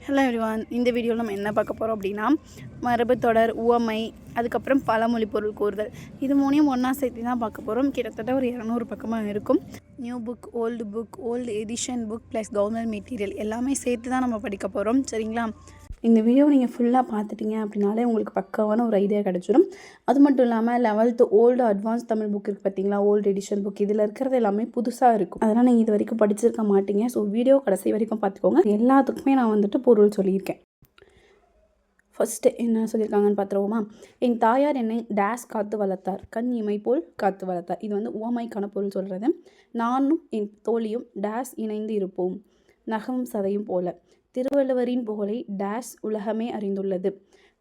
Hello everyone, இந்த வீடியோவில் நம்ம என்ன பார்க்க போகிறோம் அப்படின்னா மரபு தொடர், உவமை, அதுக்கப்புறம் பழமொழி பொருள் கூறுதல். இது மூணையும் ஒன்றா சேர்த்து தான் பார்க்க போகிறோம். கிட்டத்தட்ட ஒரு 200 பக்கமாக இருக்கும். New book, old edition book plus government material எல்லாமே சேர்த்து தான் நம்ம படிக்க போகிறோம். சரிங்களா? இந்த வீடியோ நீங்கள் ஃபுல்லாக பார்த்துட்டிங்க அப்படின்னாலே உங்களுக்கு பக்காவான ஒரு ஐடியா கிடச்சிடும். அது மட்டும் இல்லாமல் 11th old advance Tamil book இருக்குது பார்த்தீங்களா, ஓல்டு எடிஷன் புக், இதில் இருக்கிறது எல்லாமே புதுசாக இருக்கும். அதெல்லாம் நீங்கள் இது வரைக்கும் படிச்சிருக்க மாட்டீங்க. ஸோ வீடியோ கடைசி வரைக்கும் பார்த்துக்கோங்க. எல்லாத்துக்குமே நான் வந்துட்டு பொருள் சொல்லியிருக்கேன். ஃபஸ்ட்டு என்ன சொல்லியிருக்காங்கன்னு பார்த்துருவோமா? என் தாயார் என்னை டேஸ் காத்து வளர்த்தார், கண் இமை போல் காத்து வளர்த்தார். இது வந்து உவமைக்கான பொருள் சொல்கிறது. நானும் என் தோழியும் டேஸ் இணைந்து இருப்போம், நகம் சதையும் போல. திருவள்ளுவரின் புகழை டேஸ் உலகமே அறிந்துள்ளது,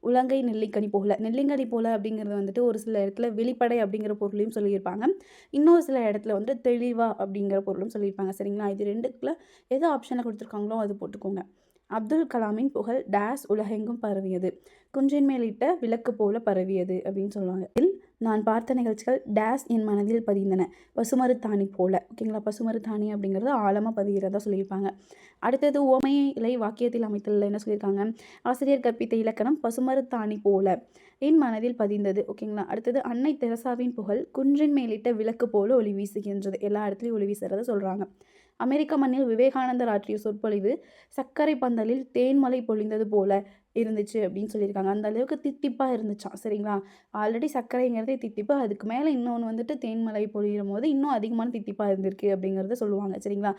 உலங்கை நெல்லிக்கனி போல. நெல்லிக்கனி போல அப்படிங்கிறது வந்துட்டு ஒரு சில இடத்துல வெளிப்படை அப்படிங்கிற பொருளையும் சொல்லியிருப்பாங்க. இன்னொரு சில இடத்துல வந்துட்டு தெளிவா அப்படிங்கிற பொருளும் சொல்லியிருப்பாங்க. சரிங்களா? இது ரெண்டுக்குள்ள எது ஆப்ஷனில் கொடுத்துருக்காங்களோ அது போட்டுக்கோங்க. அப்துல் கலாமின் புகழ் டேஸ் உலகெங்கும் பரவியது, குன்றின் மேலிட்ட விளக்கு போல பரவியது அப்படின்னு சொல்லுவாங்க. நான் பார்த்த நிகழ்ச்சிகள் டேஸ் என் மனதில் பதிந்தன, பசுமருத்தாணி போல. ஓகேங்களா? பசுமருத்தாணி அப்படிங்கிறது ஆழமாக பதிகிறதா சொல்லியிருப்பாங்க. அடுத்தது உவமையை வாக்கியத்தில் அமைத்தல் என்ன சொல்லியிருக்காங்க? ஆசிரியர் கற்பித்த இலக்கணம் பசுமருத்தாணி போல என் மனதில் பதிந்தது. ஓகேங்களா? அடுத்தது அன்னை தெரசாவின் புகழ் குன்றின் மேலிட்ட விளக்கு போல ஒளி வீசுகின்றது, எல்லா இடத்துலையும் ஒளி வீசுறத சொல்கிறாங்க. அமெரிக்க மண்ணில் விவேகானந்தர் ஆற்றிய சொற்பொழிவு சர்க்கரை பந்தலில் தேன்மலை பொழிந்தது போல இருந்துச்சு அப்படின்னு சொல்லியிருக்காங்க. அந்த அளவுக்கு தித்திப்பாக இருந்துச்சான். சரிங்களா? ஆல்ரெடி சர்க்கரைங்கிறதே தித்திப்பு, அதுக்கு மேலே இன்னொன்று வந்துட்டு தேன்மலை பொழியும் போது இன்னும் அதிகமான தித்திப்பாக இருந்திருக்கு அப்படிங்கிறத சொல்லுவாங்க. சரிங்களா?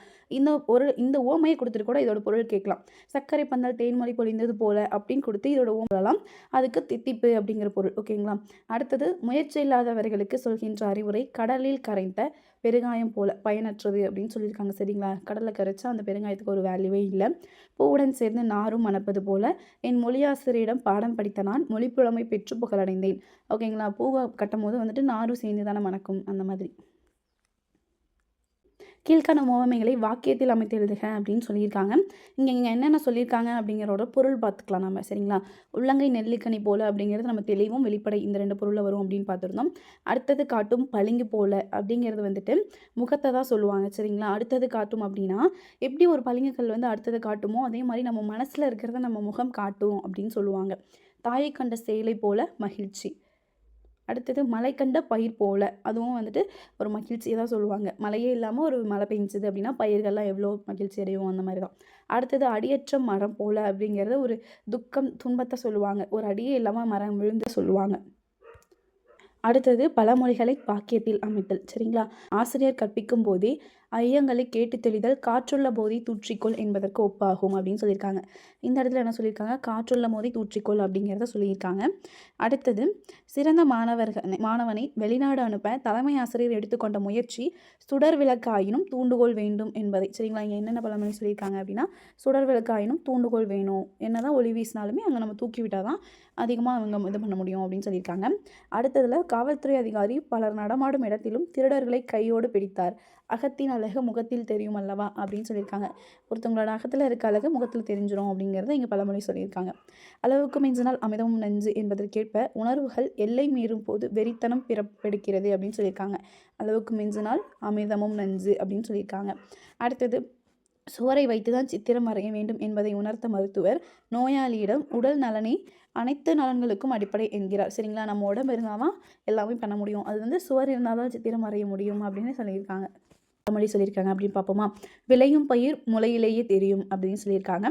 இந்த ஓமையை கொடுத்துட்டு கூட இதோட பொருள் கேட்கலாம். சர்க்கரை பந்தல் தேன்மலை பொழிந்தது போல அப்படின்னு கொடுத்து இதோட ஓமலாம், அதுக்கு தித்திப்பு அப்படிங்கிற பொருள். ஓகேங்களா? அடுத்தது முயற்சி இல்லாதவர்களுக்கு சொல்கின்ற அறிவுரை கடலில் கரைந்த பெருங்காயம் போல பயனற்றது அப்படின்னு சொல்லியிருக்காங்க. சரிங்களா? கடலில் கரைச்சா அந்த பெருங்காயத்துக்கு ஒரு வேல்யூவே இல்லை. பூவுடன் சேர்ந்து நாரும் மணப்பது போல என் மொழியாசிரியரிடம் பாடம் படித்த நான் மொழிப்புலமை பெற்று புகழடைந்தேன். ஓகேங்களா? பூவை கட்டும் போது வந்துட்டு நாரும் சேர்ந்து தானே மணக்கும், அந்த மாதிரி. கீழ்காணும் உவமைகளை வாக்கியத்தில் அமைத்து எழுதுக அப்படின்னு சொல்லியிருக்காங்க. இங்கே என்னென்ன சொல்லியிருக்காங்க அப்படிங்கிறோட பொருள் பார்த்துக்கலாம் நம்ம. சரிங்களா? உள்ளங்கை நெல்லிக்கனி போல அப்படிங்கிறது நம்ம தெளிவும் வெளிப்படை இந்த 2 பொருளில் வரும் அப்படின்னு பார்த்துருந்தோம். அடுத்தது காட்டும் பளிங்கு போல அப்படிங்கிறது வந்துட்டு முகத்தை தான் சொல்லுவாங்க. சரிங்களா? அடுத்தது காட்டும் அப்படின்னா எப்படி ஒரு பளிங்குக்கல் வந்து அடுத்தது காட்டுமோ அதே மாதிரி நம்ம மனசில் இருக்கிறத நம்ம முகம் காட்டும் அப்படின்னு சொல்லுவாங்க. தாயை கண்ட சேலை போல மகிழ்ச்சி. அடுத்தது மழை கண்ட பயிர் போல, அதுவும் வந்துட்டு ஒரு மகிழ்ச்சியை தான் சொல்லுவாங்க. மழையே இல்லாமல் ஒரு மழை பெஞ்சுது அப்படின்னா பயிர்கள்லாம் எவ்வளோ மகிழ்ச்சி அடையும், அந்த மாதிரி தான். அடுத்தது அடியற்ற மரம் போல அப்படிங்கிறது ஒரு துக்கம், துன்பத்தை சொல்லுவாங்க. ஒரு அடியே இல்லாமல் மரம் விழுந்து சொல்லுவாங்க. அடுத்தது பழமொழிகளை வாக்கியத்தில் அமைத்தல். சரிங்களா? ஆசிரியர் கற்பிக்கும் போதே ஐயங்களை கேட்டு தெளிதல் காற்றுள்ள போதை தூற்றிக்கொள் என்பதற்கு ஒப்பாகும் அப்படின்னு சொல்லியிருக்காங்க. இந்த இடத்துல என்ன சொல்லியிருக்காங்க? காற்றுள்ள போதை தூற்றிக்கொள் அப்படிங்கிறத சொல்லியிருக்காங்க. அடுத்தது சிறந்த மாணவனை வெளிநாடு அனுப்ப தலைமை ஆசிரியர் எடுத்துக்கொண்ட முயற்சி சுடர் விளக்காயினும் தூண்டுகோல் வேண்டும் என்பதை. சரிங்களா? இங்கே என்னென்ன பழமொழி சொல்லியிருக்காங்க அப்படின்னா சுடர் விளக்காயினும் தூண்டுகோல் வேணும், என்னதான் ஒளி வீசினாலுமே அங்கே நம்ம தூக்கி விட்டால் தான் அதிகமாக அவங்க இது பண்ண முடியும் அப்படின்னு சொல்லியிருக்காங்க. அடுத்ததில் காவல்துறை அதிகாரி பலர் நடமாடும் இடத்திலும் திருடர்களை கையோடு பிடித்தார், அகத்தின் அழகு முகத்தில் தெரியும் அல்லவா அப்படின்னு சொல்லியிருக்காங்க. ஒருத்தவங்களோட அகத்தில் இருக்க அழகு முகத்தில் தெரிஞ்சிடும் அப்படிங்கிறத இங்கே பழமொழி சொல்லியிருக்காங்க. அளவுக்கு மிஞ்சினால் அமிர்தமும் நஞ்சு என்பதற்கேற்ப உணர்வுகள் எல்லை மீறும் போது வெறித்தனம் பிறப்பெடுக்கிறது அப்படின்னு சொல்லியிருக்காங்க. அளவுக்கு மிஞ்சினால் அமிர்தமும் நஞ்சு அப்படின்னு சொல்லியிருக்காங்க. அடுத்தது சுவரை வைத்து தான் சித்திரம் வரைய வேண்டும் என்பதை உணர்த்த மருத்துவர் நோயாளியிடம் உடல் நலனே அனைத்து நலன்களுக்கும் அடிப்படை என்கிறார். சரிங்களா? நம்ம உடம்பு இருந்தால் தான் எல்லாமே பண்ண முடியும், அது வந்து சுவர் இருந்தால் தான் சித்திரம் வரைய முடியும் அப்படின்னு சொல்லியிருக்காங்க. மொழி சொல்லியிருக்காங்க அப்படின்னு பார்ப்போமா? விளையும் பயிர் முளையிலேயே தெரியும் அப்படின்னு சொல்லியிருக்காங்க.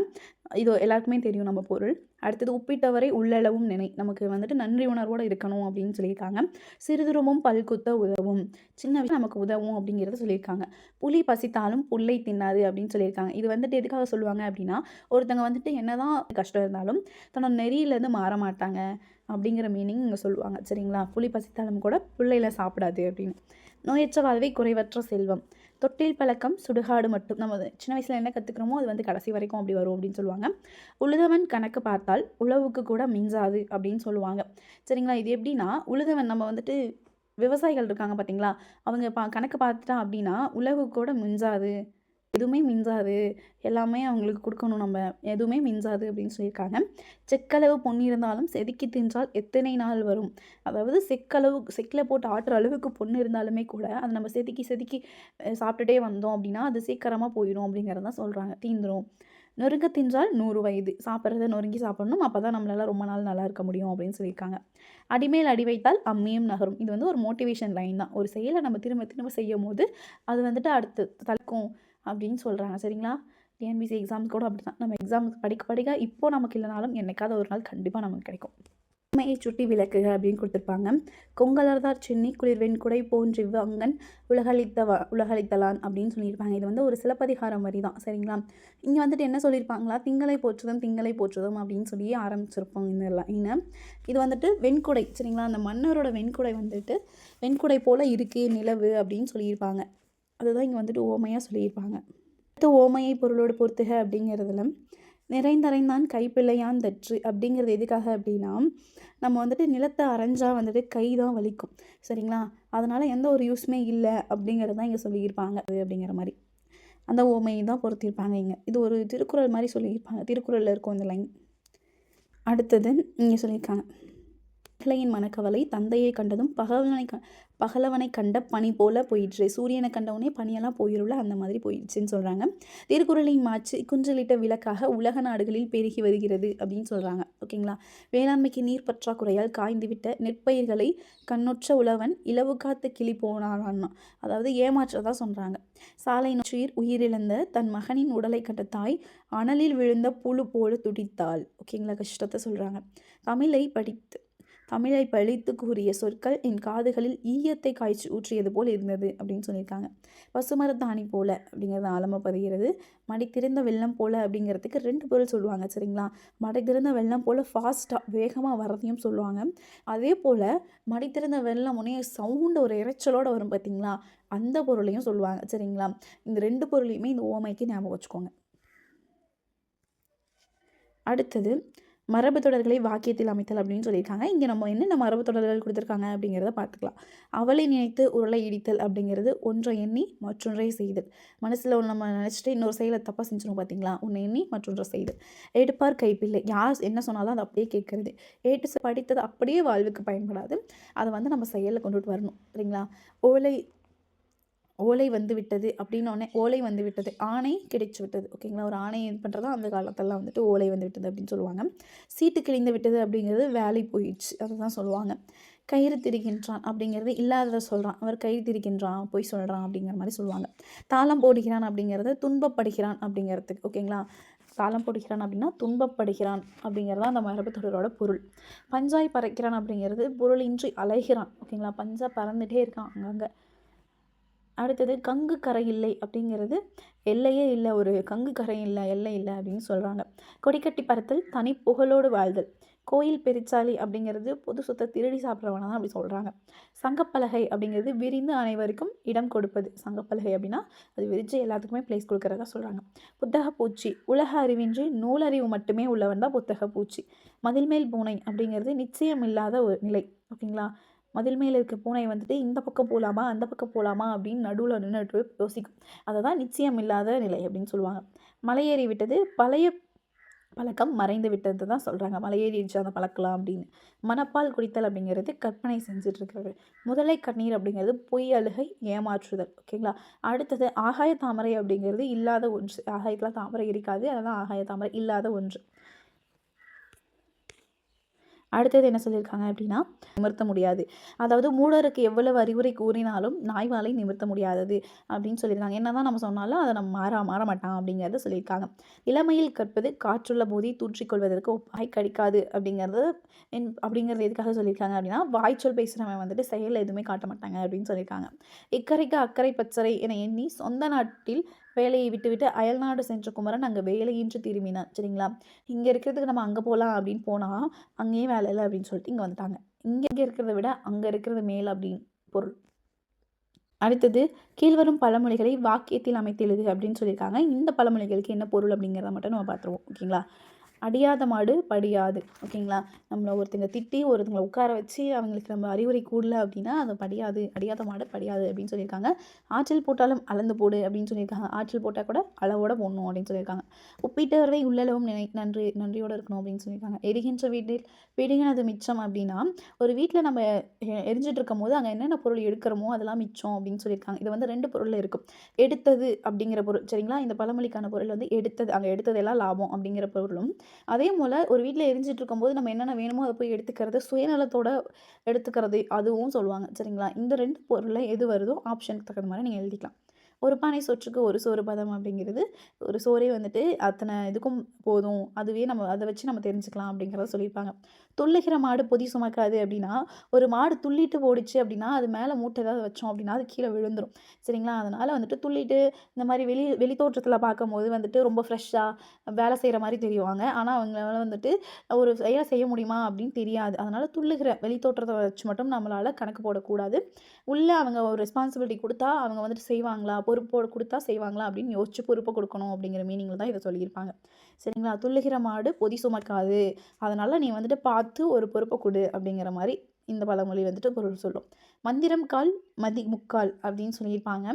இது எல்லாருக்குமே தெரியும் நம்ம பொருள். அடுத்தது உப்பிட்டவரை உள்ளளவும் நினை, நமக்கு வந்துட்டு நன்றி உணர்வோடு இருக்கணும் அப்படின்னு சொல்லியிருக்காங்க. சிறிதுருமும் பல்குத்த உதவும், சின்ன விஷயம் நமக்கு உதவும் அப்படிங்கிறத சொல்லியிருக்காங்க. புலி பசித்தாலும் புல்லை தின்னாது அப்படின்னு சொல்லியிருக்காங்க. இது வந்துட்டு எதுக்காக சொல்லுவாங்க அப்படின்னா ஒருத்தங்க வந்துட்டு என்னதான் கஷ்டம் இருந்தாலும் தன்னோட நெறியிலேருந்து மாற மாட்டாங்க அப்படிங்கிற மீனிங் இங்கே சொல்லுவாங்க. சரிங்களா? புலி பசித்தாலும் கூட புல்லையில் சாப்பிடாது அப்படின்னு. நோயற்ற வாழ்வை குறைவற்ற செல்வம், தொட்டில் பழக்கம் சுடுகாடு மட்டும். நம்ம சின்ன வயசில் என்ன கற்றுக்கிறோமோ அது வந்து கடைசி வரைக்கும் அப்படி வரும் அப்படின்னு சொல்லுவாங்க. உழுதவன் கணக்கு பார்த்தால் உழவுக்கு கூட மிஞ்சாது அப்படின்னு சொல்லுவாங்க. சரிங்களா? இது எப்படின்னா உழுதவன் நம்ம வந்துட்டு விவசாயிகள் இருக்காங்க பார்த்தீங்களா, அவங்க கணக்கு பார்த்துட்டா அப்படின்னா உழவு கூட மிஞ்சாது, எதுவுமே மிஞ்சாது, எல்லாமே அவங்களுக்கு கொடுக்கணும் நம்ம, எதுவுமே மிஞ்சாது அப்படின்னு சொல்லியிருக்காங்க. செக்களவு பொன் இருந்தாலும் செதுக்கி தின்றால் எத்தனை நாள் வரும், அதாவது செக்கில் போட்டு ஆட்டுற அளவுக்கு பொண்ணு இருந்தாலுமே கூட அதை நம்ம செதுக்கி சாப்பிட்டுட்டே வந்தோம் அப்படின்னா அது சீக்கிரமாக போயிடும் அப்படிங்கிறதான் சொல்கிறாங்க, தீந்துடும். நொறுங்க தின்றால் 100 வயது. சாப்பிட்றத நொறுங்கி சாப்பிடணும். அப்போ தான் நம்மளால ரொம்ப நாள் நல்லா இருக்க முடியும் அப்படின்னு சொல்லியிருக்காங்க. அடிமேல் அடி வைத்தால் அம்மியும் நகரும். இது வந்து ஒரு மோட்டிவேஷன் லைன் தான். ஒரு செயலை நம்ம திரும்ப திரும்ப செய்யும்போது அது வந்துட்டு அடுத்து தடுக்கும் அப்படின்னு சொல்கிறாங்க. சரிங்களா? டிஎன்பிஎஸ்சி எக்ஸாம்ஸ் கூட அப்படி தான். நம்ம எக்ஸாமுக்கு படிக்க படிக்க இப்போ நமக்கு இல்லைனாலும் என்னைக்காவது ஒரு நாள் கண்டிப்பாக நமக்கு கிடைக்கும். உண்மையை சுட்டி விளக்குக அப்படின்னு கொடுத்துருப்பாங்க. கொங்கலர்தார் சென்னி குளிர் வெண்குடை போன்றிவ் அங்கன் உலகளித்தலான் அப்படின்னு சொல்லியிருப்பாங்க. இது வந்து ஒரு சிலப்பதிகாரம் வரி தான். சரிங்களா? இங்கே வந்துட்டு என்ன சொல்லியிருப்பாங்களா, திங்களை போற்றுதும் திங்களை போற்றுதும் அப்படின்னு சொல்லி ஆரம்பிச்சிருப்போம் இந்த லைனை. இது வந்துட்டு வெண்குடை. சரிங்களா? அந்த மன்னரோட வெண்குடை வந்துட்டு வெண்குடை போல் இருக்குது நிலவு அப்படின்னு சொல்லியிருப்பாங்க. அதுதான் இங்கே வந்துட்டு ஓமையாக சொல்லியிருப்பாங்க. அடுத்து ஓமையை பொருளோடு பொறுத்துக அப்படிங்கிறதுல நிறைந்தரைந்தான் கைப்பிள்ளையான் தற்று அப்படிங்கிறது எதுக்காக அப்படின்னா, நம்ம வந்துட்டு நிலத்தை அரைஞ்சா வந்துட்டு கை தான் வலிக்கும். சரிங்களா? அதனால் எந்த ஒரு யூஸுமே இல்லை அப்படிங்கிறது தான் இங்கே சொல்லியிருப்பாங்க அப்படிங்கிற மாதிரி. அந்த ஓமையை தான் பொருத்தியிருப்பாங்க இங்கே. இது ஒரு திருக்குறள் மாதிரி சொல்லியிருப்பாங்க. திருக்குறளில் இருக்கும் இந்த லைன். அடுத்தது இங்கே சொல்லியிருக்காங்க. பிள்ளையின் மனக்கவலை தந்தையை கண்டதும் பகலவனை கண்ட பனி போல போயிடுச்சு. சூரியனை கண்டவுடனே பனியெல்லாம் போயிருள்ள அந்த மாதிரி போயிடுச்சுன்னு சொல்கிறாங்க. திருக்குறளின் மாச்சு குன்றலிட்ட விளக்காக உலக நாடுகளில் பெருகி வருகிறது அப்படின்னு சொல்கிறாங்க. ஓகேங்களா? வேளாண்மைக்கு நீர் பற்றாக்குறையால் காய்ந்துவிட்ட நெற்பயிர்களை கண்ணொற்ற உழவன் இலவு காத்து கிளி போனான்னா, அதாவது ஏமாற்றதான் சொல்கிறாங்க. சாலை நோற்றில் உயிரிழந்த தன் மகனின் உடலை கண்ட தாய் அனலில் விழுந்த புழு போல துடித்தாள். ஓகேங்களா? கஷ்டத்தை சொல்கிறாங்க. தமிழை பழித்து கூறிய சொற்கள் என் காதுகளில் ஈயத்தை காய்ச்சி ஊற்றியது போல் இருந்தது அப்படின்னு சொல்லியிருக்காங்க. பசுமரத்தாணி போல அப்படிங்கிறது ஆழமாக பதிகிறது. மடித்திருந்த வெள்ளம் போல அப்படிங்கிறதுக்கு 2 பொருள் சொல்லுவாங்க. சரிங்களா? மடித்திருந்த வெள்ளம் போல் ஃபாஸ்ட்டாக வேகமாக வரதையும் சொல்லுவாங்க. அதே போல் மடித்திருந்த வெள்ளம் உடனே சவுண்டு ஒரு இறைச்சலோடு வரும் பார்த்தீங்களா, அந்த பொருளையும் சொல்லுவாங்க. சரிங்களா? இந்த 2 பொருளையுமே இந்த ஓமைக்கு ஞாபகம் வச்சுக்கோங்க. அடுத்தது மரபு தொடர்களை வாக்கியத்தில் அமைத்தல் அப்படின்னு சொல்லியிருக்காங்க. இங்கே நம்ம என்னென்ன மரபு தொடர்கள் கொடுத்துருக்காங்க அப்படிங்கிறத பார்த்துக்கலாம். அவளை நினைத்து உருளை இடித்தல் அப்படிங்கிறது ஒன்றை எண்ணி மற்றொன்றை செய்தல். மனசில் ஒன்று நம்ம நினச்சிட்டு இன்னொரு செயலை தப்பாக செஞ்சிடும் பார்த்தீங்களா, ஒன்று எண்ணி மற்றொன்றை செய்தல். எடுப்பார் கைப்பிள்ளை, யார் என்ன சொன்னாலும் அதை அப்படியே கேட்குறது. படித்தது அப்படியே வாழ்வுக்கு பயன்படாது. அதை வந்து நம்ம செயலில் கொண்டுட்டு வரணும். சரிங்களா? ஓலை வந்து விட்டது அப்படின்னோடனே ஓலை வந்து விட்டது, ஆணை கிடைச்சி விட்டது. ஓகேங்களா? ஒரு ஆணை இது பண்ணுறதா அந்த காலத்தெல்லாம் வந்துட்டு ஓலை வந்து விட்டது அப்படின்னு சொல்லுவாங்க. சீட்டு கிழிந்து விட்டது அப்படிங்கிறது வேலை போயிடுச்சு, அதை தான் சொல்லுவாங்க. கயிறு திரிகின்றான் அப்படிங்கிறது இல்லாததை சொல்கிறான், அவர் கயிறு திரிகின்றான் பொய் சொல்கிறான் அப்படிங்கிற மாதிரி சொல்லுவாங்க. தாளம் போடுகிறான் அப்படிங்கிறது துன்பப்படுகிறான் அப்படிங்கிறதுக்கு. ஓகேங்களா? தாளம் போடுகிறான் அப்படின்னா துன்பப்படுகிறான் அப்படிங்கிறது அந்த மரபு தொடரோட பொருள். பஞ்சாய் பறக்கிறான் அப்படிங்கிறது பொருளின்றி அலைகிறான். ஓகேங்களா? பஞ்சா பறந்துகிட்டே இருக்கான் அங்கங்கே. அடுத்தது கங்கு கரை இல்லை அப்படிங்கிறது எல்லையே இல்லை, ஒரு கங்கு கரை இல்லை, எல்லை இல்லை அப்படின்னு சொல்கிறாங்க. கொடிக்கட்டி பறத்தல் தனி புகழோடு வாழ்தல். கோயில் பெருச்சாலி அப்படிங்கிறது பொது சொத்தை திருடி சாப்பிட்றவனா தான் அப்படி சொல்கிறாங்க. சங்கப்பலகை அப்படிங்கிறது விரிந்து அனைவருக்கும் இடம் கொடுப்பது. சங்கப்பலகை அப்படின்னா அது விரித்து எல்லாத்துக்குமே பிளேஸ் கொடுக்குறதா சொல்கிறாங்க. புத்தக பூச்சி, உலக அறிவின்றி நூலறிவு மட்டுமே உள்ளவன் தான் புத்தக பூச்சி. மதில்மேல் பூனை அப்படிங்கிறது நிச்சயம் இல்லாத ஒரு நிலை. ஓகேங்களா? மதில் மேலே இருக்க பூனை வந்துட்டு இந்த பக்கம் போகலாமா அந்த பக்கம் போகலாமா அப்படின்னு நடுவில் நின்றுட்டு யோசிக்கும். அதை தான் நிச்சயம் இல்லாத நிலை அப்படின்னு சொல்லுவாங்க. மலையேறி விட்டது பழைய பழக்கம் மறைந்து விட்டது தான் சொல்கிறாங்க. மலையேறிடுச்சு அந்த பழக்கலாம் அப்படின்னு. மனப்பால் குடித்தல் அப்படிங்கிறது கற்பனை செஞ்சிட்ருக்கிறது. முதலை கண்ணீர் அப்படிங்கிறது பொய் அழுகை ஏமாற்றுதல். ஓகேங்களா? அடுத்தது ஆகாய தாமரை அப்படிங்கிறது இல்லாத ஒன்று. ஆகாயத்தில் தாமரை இருக்காது, அதெல்லாம் ஆகாய தாமரை இல்லாத ஒன்று. அடுத்தது என்ன சொல்லியிருக்காங்க அப்படின்னா, நிமிர்த்த முடியாது. அதாவது மூடருக்கு எவ்வளவு அறிவுரை கூறினாலும் நாய்வாலை நிமிர்த்த முடியாதது அப்படின்னு சொல்லியிருக்காங்க. என்ன தான் நம்ம சொன்னாலும் அதை நம்ம மாற மாட்டான் அப்படிங்கிறத சொல்லியிருக்காங்க. இளமையில் கற்பது காற்றுள்ள போதை தூற்றிக்கொள்வதற்கு வாய் கடிக்காது அப்படிங்கிறது எதுக்காக சொல்லியிருக்காங்க அப்படின்னா, வாய்ச்சொல் பேசுகிறவன் வந்துட்டு செயலில் எதுவுமே காட்ட மாட்டாங்க அப்படின்னு சொல்லியிருக்காங்க. இக்கரைக்கு அக்கறை பச்சரை என எண்ணி சொந்த நாட்டில் வேலையை விட்டுவிட்டு அயல்நாடு சென்ற குமரன் அங்கே வேலையின்றி திரும்பினான். சரிங்களா? இங்கே இருக்கிறதுக்கு நம்ம அங்கே போகலாம் அப்படின்னு போனால் அங்கேயும் வேலை இல்லை அப்படின்னு சொல்லிட்டு இங்கே வந்துட்டாங்க. இங்கே இருக்கிறத விட அங்கே இருக்கிறது மேல் அப்படின்னு பொருள். அடுத்தது கீழ்வரும் பழமொழிகளை வாக்கியத்தில் அமைத்து எழுது அப்படின்னு சொல்லியிருக்காங்க. இந்த பழமொழிகளுக்கு என்ன பொருள் அப்படிங்கிறத மட்டும் நம்ம பார்த்துருவோம். ஓகேங்களா? அடியாத மாடு படியாது. ஓகேங்களா? நம்மள ஒருத்தங்க திட்டி ஒருத்தங்கள உட்கார வச்சு அவங்களுக்கு நம்ம அறிவுரை கூறல அப்படின்னா அது படியாது. அடியாத மாடு படியாது அப்படின்னு சொல்லியிருக்காங்க. ஆற்றில் போட்டாலும் அளந்து போடு அப்படின்னு சொல்லியிருக்காங்க. ஆற்றில் போட்டால் கூட அளவோட போடணும் அப்படின்னு சொல்லியிருக்காங்க. ஒப்பீட்டவரை உள்ளளவும் நன்றியோடு இருக்கணும் அப்படின்னு சொல்லியிருக்காங்க. எரிகின்ற வீட்டில் பிடுங்கினது மிச்சம் அப்படின்னா, ஒரு வீட்டில் நம்ம எரிஞ்சிட்டு இருக்கும்போது அங்கே என்னென்ன பொருள் எடுக்கிறோமோ அதெல்லாம் மிச்சம் அப்படின்னு சொல்லியிருக்காங்க. இது வந்து 2 பொருளில் இருக்கும். எடுத்தது அப்படிங்கிற பொருள் சரிங்களா? இந்த பழமொழிக்கான பொருள் வந்து எடுத்தது, அங்கே எடுத்ததெல்லாம் லாபம் அப்படிங்கிற பொருளும், அதே போல் ஒரு வீட்டில் எரிஞ்சிட்டு இருக்கும்போது நம்ம என்னென்ன வேணுமோ அதை போய் எடுத்துக்கிறது, சுயநலத்தோட எடுத்துக்கிறது அதுவும் சொல்லுவாங்க சரிங்களா? இந்த 2 பொருளில் எது வருதோ ஆப்ஷனுக்கு தகுந்த மாதிரி நீங்கள் எழுதிக்கலாம். ஒரு பானை சொற்றுக்கு ஒரு சோறு பதம் அப்படிங்கிறது ஒரு சோறே வந்துட்டு அத்தனை இதுக்கும் போதும். அதுவே நம்ம அதை வச்சு நம்ம தெரிஞ்சுக்கலாம் அப்படிங்கிறத சொல்லியிருப்பாங்க. துள்ளுகிற மாடு பொதி சுமக்காது அப்படின்னா, ஒரு மாடு துள்ளிட்டு ஓடிச்சு அப்படின்னா அது மேலே மூட்டை ஏதாவது வச்சோம் அப்படின்னா அது கீழே விழுந்துரும் சரிங்களா? அதனால் வந்துட்டு துள்ளிட்டு இந்த மாதிரி வெளி தோற்றத்தில் பார்க்கும்போது வந்துட்டு ரொம்ப ஃப்ரெஷ்ஷாக வேலை செய்கிற மாதிரி தெரியுவாங்க. ஆனால் அவங்களால வந்துட்டு ஒரு வேலை செய்ய முடியுமா அப்படின்னு தெரியாது. அதனால் துள்ளுகிற வெளி தோற்றத்தை வச்சு மட்டும் நம்மளால் கணக்கு போடக்கூடாது. உள்ளே அவங்க ஒரு ரெஸ்பான்சிபிலிட்டி கொடுத்தா அவங்க வந்துட்டு செய்வாங்களா, பொறுப்போடு கொடுத்தா செய்வாங்களா அப்படின்னு யோசிச்சு பொறுப்பை கொடுக்கணும் அப்படிங்கிற மீனிங்கில் தான் இதை சொல்லியிருப்பாங்க சரிங்களா? துள்ளுகிற மாடு பொதி சுமக்காது, அதனால் நீ வந்துட்டு பார்த்து ஒரு பொறுப்பை கொடு அப்படிங்கிற மாதிரி இந்த பழமொழி வந்துட்டு பொருள் சொல்லும். மந்திரம் கால் மதி முக்கால் அப்படின்னு சொல்லியிருப்பாங்க.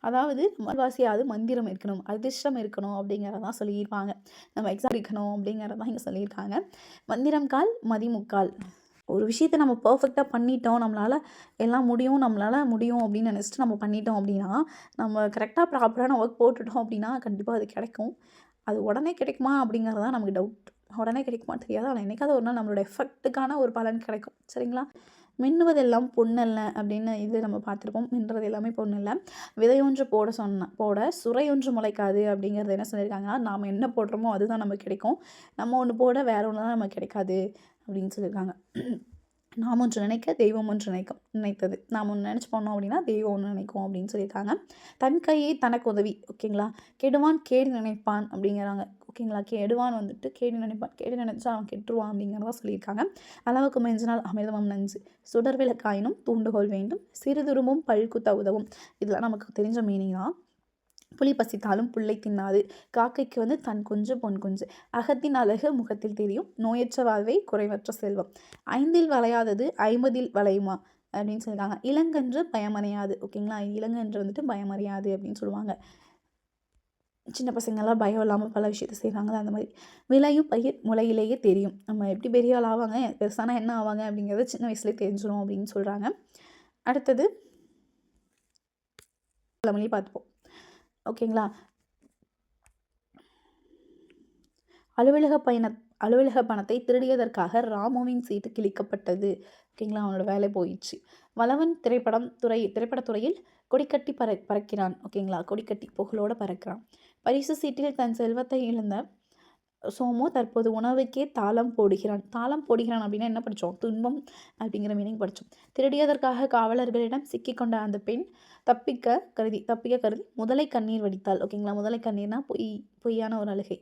அதாவது மறுவாசியாவது மந்திரம் இருக்கணும், அதிர்ஷ்டம் இருக்கணும் அப்படிங்கிறதான் சொல்லியிருப்பாங்க. நம்ம எக்ஸாம் இருக்கணும் அப்படிங்கிறதான் இங்கே சொல்லியிருக்காங்க. மந்திரம் கால் மதி முக்கால். ஒரு விஷயத்தை நம்ம பர்ஃபெக்டாக பண்ணிட்டோம், எல்லாம் நம்மளால் முடியும் அப்படின்னு நினச்சிட்டு நம்ம பண்ணிட்டோம் அப்படின்னா, நம்ம கரெக்டாக ப்ராப்பரான ஒர்க் போட்டுட்டோம் அப்படின்னா கண்டிப்பாக அது கிடைக்கும். அது உடனே கிடைக்குமா அப்படிங்கிறது தான் நமக்கு டவுட். உடனே கிடைக்குமா தெரியாது. ஆனால் என்னைக்காவது ஒரு நாள் நம்மளோட எஃபெக்ட்டுக்கான ஒரு பலன் கிடைக்கும் சரிங்களா? மின்னுவதெல்லாம் பொன்னல்ல அப்படின்னு இது நம்ம பார்த்துருப்போம். மின்னுறது எல்லாமே பொன்னல்ல. விதையொன்று போட சுரையொன்று முளைக்காது அப்படிங்கிறது என்ன சொல்லியிருக்காங்கன்னா, நாம் என்ன போடுறோமோ அதுதான் நமக்கு கிடைக்கும். நம்ம ஒன்று போட வேற ஒன்று தான் நமக்கு கிடைக்காது அப்படின்னு சொல்லியிருக்காங்க. நாம் ஒன்று நினைக்க தெய்வம் ஒன்று நினைத்தது. நாம் ஒன்று நினச்சி பண்ணோம் அப்படின்னா தெய்வம் ஒன்று நினைக்கும் அப்படின்னு சொல்லியிருக்காங்க. தன் கையே தனக்கு உதவி. ஓகேங்களா? கெடுவான் கேடு நினைப்பான் அப்படிங்கிறாங்க. ஓகேங்களா? கெடுவான் வந்துட்டு கேடு நினைப்பான், கேடு நினைச்சா அவன் கெட்டுருவான் அப்படிங்கிறதா சொல்லியிருக்காங்க. அளவுக்கு மிஞ்சினால் அமிர்தமும் நஞ்சு, சுடர் விளக்காயினும் தூண்டுகோல் வேண்டும், சிறுதுரும்பும் பல்குத்த உதவும். இதெல்லாம் நமக்கு தெரிஞ்ச மீனிங் தான். புலி பசித்தாலும் புல்லை தின்னாது, காக்கைக்கு வந்து தன் குஞ்சு பொன் குஞ்சு, அகத்தின் அழகு முகத்தில் தெரியும், நோயற்ற வாழ்வை குறைவற்ற செல்வம், 5இல் வளையாதது 50இல் வளையுமா அப்படின்னு சொல்லியிருக்காங்க. இளங்கன்று பயமறியாது. ஓகேங்களா? இளங்கன்று வந்துட்டு பயமறியாது அப்படின்னு சொல்லுவாங்க. சின்ன பசங்கள்லாம் பயம் இல்லாமல் பல விஷயத்தை செய்கிறாங்களா அந்த மாதிரி. விளையும் பயிர் முளையிலேயே தெரியும். நம்ம எப்படி பெரிய ஆள் ஆவாங்க, பெருசானா என்ன ஆவாங்க அப்படிங்கிறத சின்ன வயசுலேயே தெரிஞ்சிடும் அப்படின்னு சொல்கிறாங்க. அடுத்தது பழமொழி பார்த்துப்போம். ஓகேங்களா? அலுவலக பணத்தை திருடியதற்காக ராமுவின் சீட்டு கிழிக்கப்பட்டது. ஓகேங்களா? அவனோட வேலை போயிடுச்சு. வளவன் திரைப்படத்துறையில் கொடிக்கட்டி பறக்கிறான். ஓகேங்களா? கொடிக்கட்டி புகழோட பறக்கிறான். பரிசு சீட்டில் தன் செல்வத்தை இழந்த சோமு தற்போது உணவுக்கே தாளம் போடுகிறான். தாளம் போடுகிறான் அப்படின்னா என்ன படித்தோம்? துன்பம் அப்படிங்கிற மீனிங் படித்தோம். திருடியதற்காக காவலர்களிடம் சிக்கிக்கொண்ட அந்த பெண் தப்பிக்க கருதி முதலை கண்ணீர் வடித்தாள். ஓகேங்களா? முதலை கண்ணீர்னா பொய்யான ஒரு அழுகை.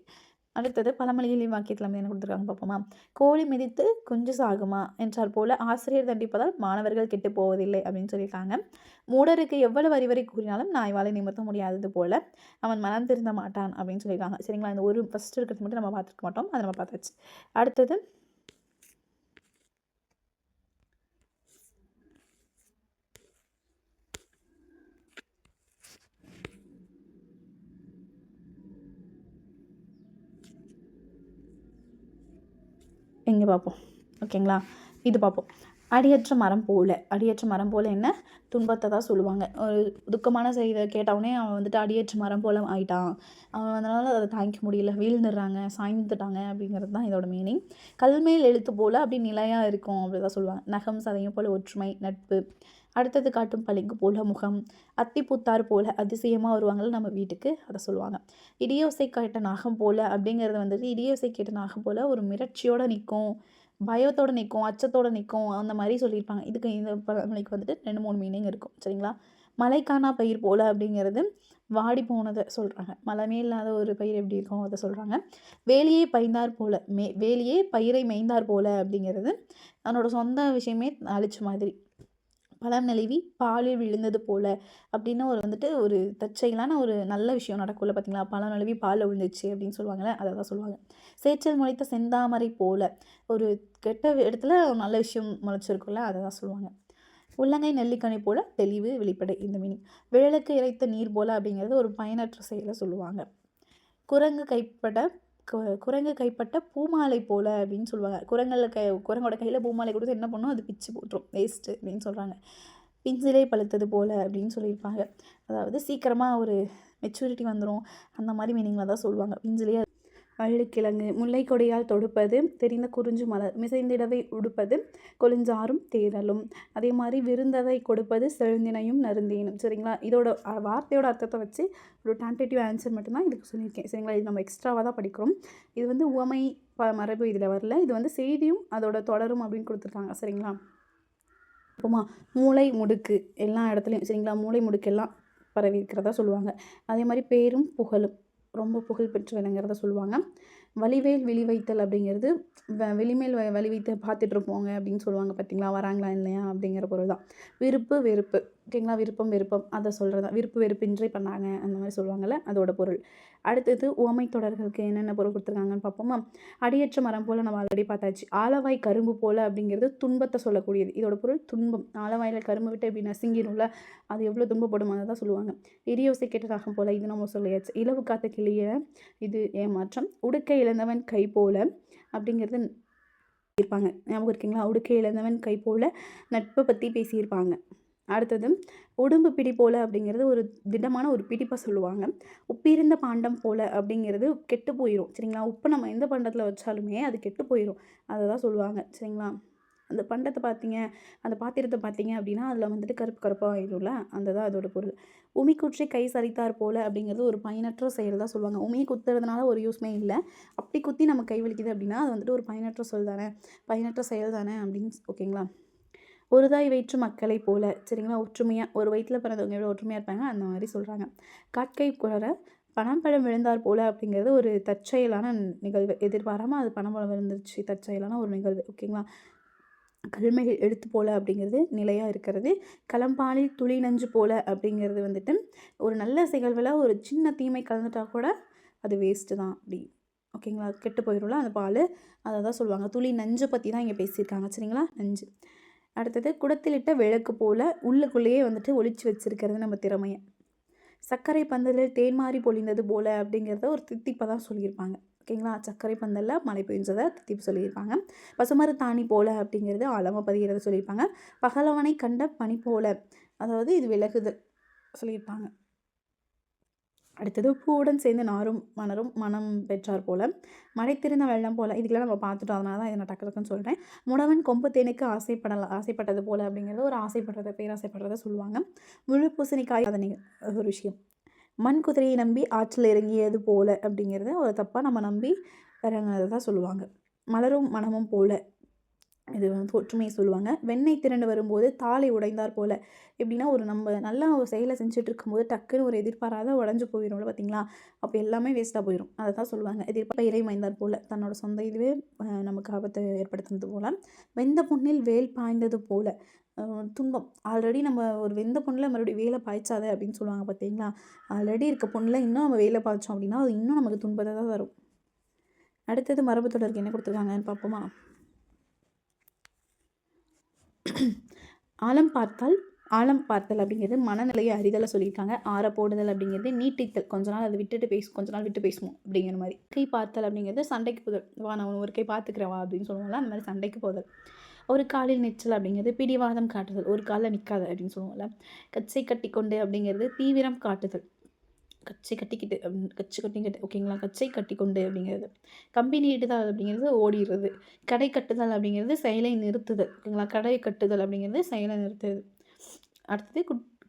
அடுத்தது பழமொழிகளின் வாக்கியத்தில் நம்ம என்ன கொடுத்துருக்காங்க பார்ப்போமா? கோழி மிதித்து குஞ்சு சாகுமா என்றார் போல ஆசிரியர் தண்டிப்பதால் மாணவர்கள் கெட்டு போவதில்லை அப்படின்னு சொல்லியிருக்காங்க. மூடருக்கு எவ்வளவு அறிவுரை கூறினாலும் நாய்வாலை நிமிர்த்த முடியாதது போல அவன் மனம் திருந்த மாட்டான் அப்படின்னு சொல்லியிருக்காங்க சரிங்களா? இந்த ஒரு ஃபஸ்ட் இருக்கிறது மட்டும் நம்ம பார்த்துருக்க மாட்டோம், அதை நம்ம பார்த்தாச்சு. அடுத்தது இங்கே பார்ப்போம். ஓகேங்களா? இது பார்ப்போம். அடியற்ற மரம் போல என்ன? துன்பத்தை தான் சொல்லுவாங்க. ஒரு துக்கமான செய்தியை கேட்டவுடனே அவன் வந்துட்டு அடியற்ற மரம் போல ஆயிட்டான், அவன் அதனால் அதை தாங்கிக்க முடியல, வீழ்ந்துடுறாங்க, சாய்ந்துட்டாங்க அப்படிங்கிறது தான் இதோட மீனிங். கல்மேல் எழுத்து போல் அப்படி நிலையாக இருக்கும் அப்படி தான் சொல்லுவாங்க. நகம் சதையும் போல் ஒற்றுமை நட்பு. அடுத்தது காட்டும் பளிங்கு போல முகம். அத்தி பூத்தார் போல் அதிசயமாக வருவாங்கள்ல நம்ம வீட்டுக்கு, அதை சொல்லுவாங்க. இடியோசை கேட்ட நாகம் போல் அப்படிங்கிறது வந்துட்டு இடியோசை கேட்ட நாகம் போல் ஒரு மிரட்சியோடு நிற்கும், பயத்தோடு நிற்கும், அச்சத்தோடு நிற்கும், அந்த மாதிரி சொல்லியிருப்பாங்க. இதுக்கு இந்த பழமொழிக்கு வந்துட்டு 2-3 மீனிங் இருக்கும் சரிங்களா? மழைக்கானா பயிர் போல் அப்படிங்கிறது வாடி போனதை சொல்கிறாங்க. மழைமே இல்லாத ஒரு பயிர் எப்படி இருக்கும் அதை சொல்கிறாங்க. வேலியே பயிரை மேய்ந்தார் போல் அப்படிங்கிறது தன்னோட சொந்த விஷயமே அழிச்ச மாதிரி. பழம் நழுவி பாலில் விழுந்தது போல அப்படின்னு ஒரு வந்துட்டு ஒரு தற்செயலான ஒரு நல்ல விஷயம் நடக்கும்ல பார்த்தீங்களா, பழம் நழுவி பாலில் விழுந்துச்சு அப்படின்னு சொல்லுவாங்கள்ல, அதை தான் சொல்லுவாங்க. சேற்றல் முளைத்த செந்தாமரை போல, ஒரு கெட்ட இடத்துல ஒரு நல்ல விஷயம் முளைச்சிருக்கும்ல, அதை தான் சொல்லுவாங்க. உள்ளங்கை நெல்லிக்கனி போல தெளிவு வெளிப்படை இந்த மீனிங். விழலுக்கு இறைத்த நீர் போல அப்படிங்கிறது ஒரு பயனற்ற செயலை சொல்லுவாங்க. குரங்கு கைப்பட குரங்கு கைப்பட்ட பூமாலை போல அப்படின்னு சொல்லுவாங்க. குரங்கோட கையில் பூமாலை கொடுத்து என்ன பண்ணும், அது பிச்சு போட்டுரும், வேஸ்ட்டு அப்படின்னு சொல்கிறாங்க. பிஞ்சிலே பழுத்தது போல அப்படின்னு சொல்லியிருப்பாங்க. அதாவது சீக்கிரமாக ஒரு மெச்சூரிட்டி வந்துடும், அந்த மாதிரி மீனிங்கில் தான் சொல்லுவாங்க. பிஞ்சிலே வள்ளிக்கிழங்கு முல்லை கொடியால் தொடுப்பது தெரிந்த குறிஞ்சு மலர் மிசைந்திடவை உடுப்பது கொளிஞ்சாரும் தேரலும். அதே மாதிரி விருந்ததை கொடுப்பது செழுந்தினையும் நருந்தேனும். சரிங்களா, இதோட வார்த்தையோட அர்த்தத்தை வச்சு ஒரு டென்டேட்டிவ் ஆன்சர் மட்டும்தான் இதுக்கு சொல்லியிருக்கேன். சரிங்களா, இது நம்ம எக்ஸ்ட்ராவாக தான் படிக்கிறோம். இது வந்து உவமை மரபு இதில் வரல, இது வந்து செய்தியும் அதோட தொடரும் அப்படின்னு கொடுத்துருக்காங்க. சரிங்களா, அப்போமா மூளை முடுக்கு எல்லா இடத்துலையும், சரிங்களா, மூளை முடுக்கு எல்லாம் பரவி இருக்கிறதா சொல்லுவாங்க. அதே மாதிரி பேரும் புகழும் ரொம்ப புகழ் பெற்று விளங்குறத சொல்லுவாங்க. வலிவேல் விழி வைத்தல் அப்படிங்கிறது வெளிமேல் வழி வைத்து பார்த்துட்டு இருப்போங்க அப்படின்னு சொல்லுவாங்க. பார்த்தீங்களா, வராங்களா இல்லையா அப்படிங்கிற பொருள் தான். விருப்பு வெறுப்பு, ஓகேங்களா, விருப்பம் வெறுப்பம் அதை சொல்கிறது தான். விருப்பு வெறுப்பின்றி பண்ணாங்க அந்த மாதிரி சொல்லுவாங்கள்ல, அதோட பொருள். அடுத்தது உவமை தொடர்களுக்கு என்னென்ன பொருள் கொடுத்துருக்காங்கன்னு பார்ப்போமா. அடியற்ற மரம் போல் நம்ம ஆல்ரெடி பார்த்தாச்சு. ஆலவாய் கரும்பு போல் அப்படிங்கிறது துன்பத்தை சொல்லக்கூடியது. இதோட பொருள் துன்பம். ஆலவாயில் கரும்பு விட்டு எப்படி நசுங்கிடும்ல, அது எவ்வளோ துன்பப்படும் அதை தான் சொல்லுவாங்க. இடியோசை கேட்ட ராகம் போல், இது நம்ம சொல்லியாச்சு. இலவு காத்த கிளிய, இது ஏமாற்றம். உடுக்கை இழந்தவன் கை போல அப்படிங்கிறது இருப்பாங்க, ஞாபகம் இருக்கீங்களா. உடுக்கை இழந்தவன் கை போல நட்பை பற்றி பேசியிருப்பாங்க. அடுத்தது உடும்பு பிடி போல அப்படிங்கிறது ஒரு திடமான ஒரு பிடிப்பை சொல்லுவாங்க. உப்பிருந்த பாண்டம் போல அப்படிங்கிறது கெட்டு போயிடும். சரிங்களா, உப்பு நம்ம எந்த பண்டத்தில் வச்சாலுமே அது கெட்டு போயிடும், அதை தான் சொல்லுவாங்க. சரிங்களா, அந்த பண்டத்தை பார்த்தீங்க, அந்த பாத்திரத்தை பார்த்தீங்க அப்படின்னா அதில் வந்துட்டு கருப்பு கருப்பாக ஆயிடும்ல, அந்த தான் அதோட பொருள். உமி குற்றி கை சரித்தார் போல அப்படிங்கிறது ஒரு பயனற்ற செயல் தான் சொல்லுவாங்க. உமி குத்துறதுனால ஒரு யூஸ்மே இல்லை, அப்படி குத்தி நம்ம கை வலிக்குது அப்படின்னா அது வந்துட்டு ஒரு பயனற்ற சொல் தானே, பயனற்ற செயல் தானே அப்படின்னு. ஓகேங்களா, ஒரு தாய் வயிற்று மக்களை போல, சரிங்களா, ஒற்றுமையாக ஒரு வயிற்றில் பிறந்தவங்க எவ்வளோ ஒற்றுமையாக இருப்பாங்க அந்த மாதிரி சொல்கிறாங்க. காட்கை குளர பணம்பழம் விழுந்தார் போல அப்படிங்கிறது ஒரு தற்செயலான நிகழ்வு. எதிர்பாராமல் அது பணம்பழம் விழுந்துருச்சு, தற்செயலான ஒரு நிகழ்வு. ஓகேங்களா, கல்மைகள் எழுத்து போல அப்படிங்கிறது நிலையாக இருக்கிறது. களம்பாலில் துளி நஞ்சு போல அப்படிங்கிறது வந்துட்டு ஒரு நல்ல நிகழ்வில் ஒரு சின்ன தீமை கலந்துட்டா கூட அது வேஸ்ட்டு தான் அப்படி. ஓகேங்களா, கெட்டு போயிடும்ல அந்த பால், அதை தான் சொல்லுவாங்க. துளி நஞ்சை பற்றி தான் இங்கே பேசியிருக்காங்க. சரிங்களா, நஞ்சு. அடுத்தது குடத்திலிட்ட விளக்கு போல உள்ளுக்குள்ளேயே வந்துட்டு ஒளிச்சு வச்சிருக்கிறது நம்ம திறமையை. சர்க்கரை பந்தலில் தேன்மாரி பொழிந்தது போல அப்படிங்கிறத ஒரு தித்திப்பை தான் சொல்லியிருப்பாங்க. ஓகேங்களா, சர்க்கரை பந்தலில் மழை பெஞ்சதை தித்திப்பு சொல்லியிருப்பாங்க. பசுமர தாணி போல அப்படிங்கிறது ஆழமாக பதிகிறத சொல்லியிருப்பாங்க. பகலவனை கண்ட பனி போல, அதாவது இது விலகுதல் சொல்லியிருப்பாங்க. அடுத்தது பூவுடன் சேர்ந்து நாரும் மணரும் மனம் பெற்றார் போல, மழைத்திருந்த வெள்ளம் போல, இதுக்கெல்லாம் நம்ம பார்த்துட்டோம், அதனால தான் இதை நான் டக்கு டக்குன்னு சொல்கிறேன். முடவன் கொம்பு தேனுக்கு ஆசைப்பட்டது போல அப்படிங்கிறது ஒரு ஆசைப்படுறத பேராசைப்படுறத சொல்லுவாங்க. முழு பூசணிக்காய் அதை ஒரு விஷயம். மண் குதிரையை நம்பி ஆற்றில் இறங்கியது போல அப்படிங்கிறத ஒரு தப்பாக நம்ம நம்பி இறங்கினதை தான் சொல்லுவாங்க. மலரும் மனமும் போல, இது வந்து ஒற்றுமையை சொல்லுவாங்க. வெண்ணெய் திரண்டு வரும்போது தாளை உடைந்தார் போல், எப்படின்னா ஒரு நம்ம நல்லா ஒரு செயலை செஞ்சுட்டு இருக்கும்போது டக்குன்னு ஒரு எதிர்பாராத உடஞ்சி போயிடும்ல பார்த்தீங்களா, அப்போ எல்லாமே வேஸ்ட்டாக போயிடும், அதை தான் சொல்லுவாங்க. எதிர்பார்ப்ப இறை மைந்தார் போல், தன்னோட சொந்த இதுவே நமக்கு ஆபத்தை ஏற்படுத்துனது போல். வெந்த பொண்ணில் வேல் பாய்ந்தது போல், துன்பம். ஆல்ரெடி நம்ம ஒரு வெந்த பொண்ணில் மறுபடியும் வேலை பாய்ச்சாத அப்படின்னு சொல்லுவாங்க பார்த்தீங்களா, ஆல்ரெடி இருக்க பொண்ணில் இன்னும் நம்ம வேலை பாய்ச்சோம் அப்படின்னா அது இன்னும் நமக்கு துன்பத்தை தான் தரும். அடுத்தது மரபு தொடருக்கு என்ன கொடுத்துருக்காங்கன்னு பார்ப்போமா. ஆழம் பார்த்தல் அப்படிங்கிறது மனநிலையை அறிதலை சொல்லியிருக்காங்க. ஆற போடுதல் அப்படிங்கிறது நீட்டித்தல், கொஞ்ச நாள் அதை விட்டுட்டு கொஞ்ச நாள் விட்டு பேசுவோம் அப்படிங்கிற மாதிரி. கை பார்த்தல் அப்படிங்கிறது சண்டைக்கு போதல், வா நான் ஒரு கை பார்த்துக்கிறேன் வா அப்படின்னு சொல்லுவோம்ல, அந்த மாதிரி சண்டைக்கு போதல். ஒரு காலில் நிச்சல் அப்படிங்கிறது பிடிவாதம் காட்டுதல், ஒரு காலில் நிற்காத அப்படின்னு சொல்லுவோம்ல. கச்சை கட்டி கொண்டு அப்படிங்கிறது தீவிரம் காட்டுதல், கச்சை கட்டிக்கிட்டு ஓகேங்களா, கச்சை கட்டி கொண்டு அப்படிங்கிறது. கம்பி நீட்டுதல் அப்படிங்கிறது ஓடிடுறது. கடை கட்டுதல் அப்படிங்கிறது செயலை நிறுத்துதல், ஓகேங்களா, கடை கட்டுதல் அப்படிங்கிறது செயலை நிறுத்துது. அடுத்தது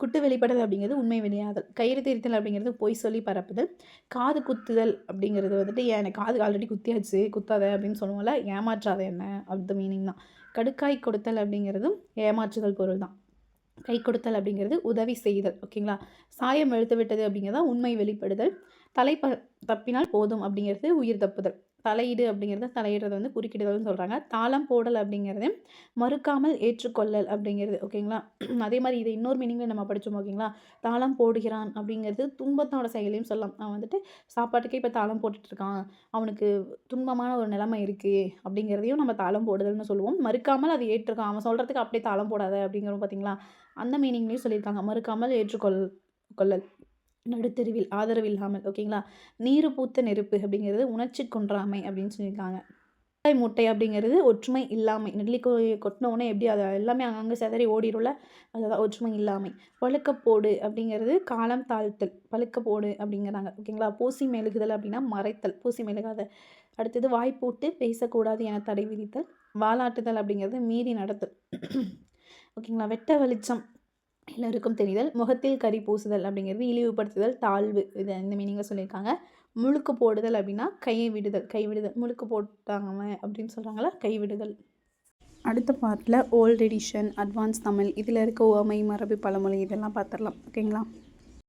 குட்டு வெளிப்படல் அப்படிங்கிறது உண்மை வெளியாதல். கயிறு திரித்தல் அப்படிங்கிறது பொய் சொல்லி பரப்புதல். காது குத்துதல் அப்படிங்கிறது வந்துட்டு எனக்கு காது ஆல்ரெடி குத்தியாச்சு குத்தாத அப்படின்னு சொல்லுவோம்ல, ஏமாற்றாத என்ன அந்த மீனிங் தான். கடுக்காய் கொடுத்தல் அப்படிங்கிறதும் ஏமாற்றுதல் பொருள் தான். கை கொடுத்தல் அப்படிங்கிறது உதவி செய்தல், ஓகேங்களா. சாயம் வெளுத்து விட்டது அப்படிங்கிறதா உண்மை வெளிப்படுதல். தப்பினால் போதும் அப்படிங்கிறது உயிர் தப்புதல். தலையீடு அப்படிங்கிறத தலையிடுறத வந்து குறுக்கிடுதல்னு சொல்கிறாங்க. தாளம் போடல் அப்படிங்கிறது மறுக்காமல் ஏற்றுக்கொள்ளல் அப்படிங்கிறது. ஓகேங்களா? அதே மாதிரி இதை இன்னொரு மீனிங்கில் நம்ம படித்தோம். ஓகேங்களா? தாளம் போடுகிறான் அப்படிங்கிறது துன்பத்தோட செயலையும் சொல்லலாம். அவன் வந்துட்டு சாப்பாட்டுக்கே இப்போ தாளம் போட்டுட்ருக்கான், அவனுக்கு துன்பமான ஒரு நிலைமை இருக்குது அப்படிங்கிறதையும் நம்ம தாளம் போடுதல்னு சொல்லுவோம். மறுக்காமல் அதை ஏற்றுக்கான், அவன் சொல்கிறதுக்கு அப்படியே தாளம் போடாத அப்படிங்கிறோம் பார்த்தீங்களா? அந்த மீனிங்லேயும் சொல்லியிருக்காங்க. மறுக்காமல் கொள்ளல். நடுத்தெருவில் ஆதரவு இல்லாமல். ஓகேங்களா? நீரு பூத்த நெருப்பு அப்படிங்கிறது உணர்ச்சி குன்றாமை அப்படின்னு சொல்லியிருக்காங்க. முட்டை மூட்டை அப்படிங்கிறது ஒற்றுமை இல்லாமை. நெல்லிக்காய் கொட்டின உடனே எப்படி அதை எல்லாமே அங்கங்கே சிதறி ஓடிரும்ல, அதுதான் ஒற்றுமை இல்லாமை. பழுக்கப்போடு அப்படிங்கிறது காலம் தாழ்த்தல். பழுக்கப்போடு அப்படிங்கிறாங்க. ஓகேங்களா? பூசி மெழுகுதல் அப்படின்னா மறைத்தல், பூசி மெழுகாத. அடுத்தது வாய்ப்பூட்டு பேசக்கூடாது என தடை விதித்தல். வாலாட்டுதல் அப்படிங்கிறது மீறி நடத்தல். ஓகேங்களா? வெட்ட வெளிச்சம் எல்லோருக்கும் தெரிதல். முகத்தில் கரி பூசுதல் அப்படிங்கிறது இழிவுபடுத்துதல், தாழ்வு. இந்த மீனிங்கில் சொல்லியிருக்காங்க. முழுக்கு போடுதல் அப்படின்னா கைவிடுதல். முழுக்கு போட்டாங்க அப்படின்னு சொல்கிறாங்களா, கைவிடுதல். அடுத்த பார்ட்டில் ஓல்ட் எடிஷன், அட்வான்ஸ் தமிழ், இதில் இருக்க உவமை, மரபு, பழமொழி இதெல்லாம் பார்த்துடலாம். ஓகேங்களா?